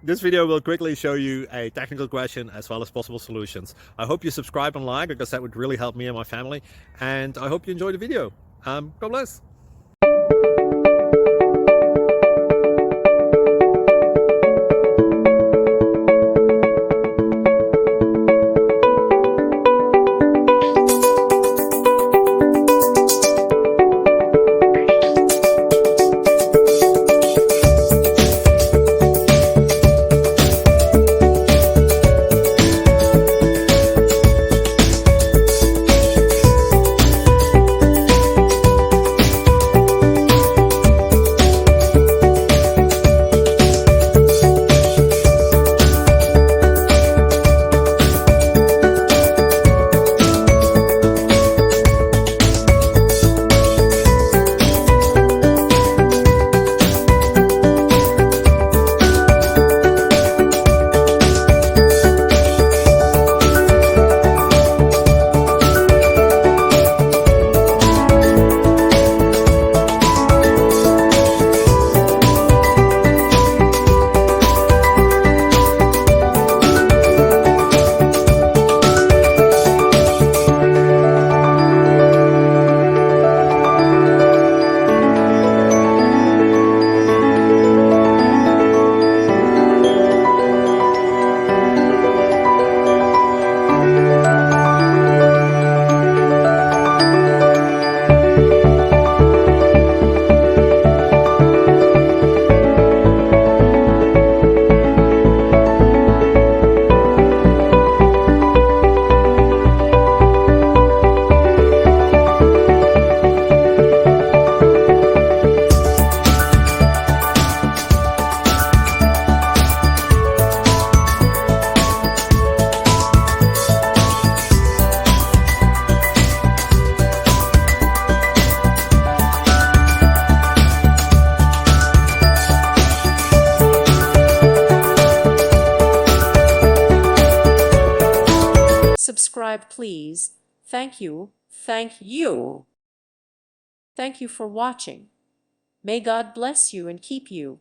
This video will quickly show you a technical question as well as possible solutions. I hope you subscribe and like, because that would really help me and my family. And I hope you enjoy the video. God bless. Subscribe, please. Thank you. Thank you. Thank you for watching. May God bless you and keep you.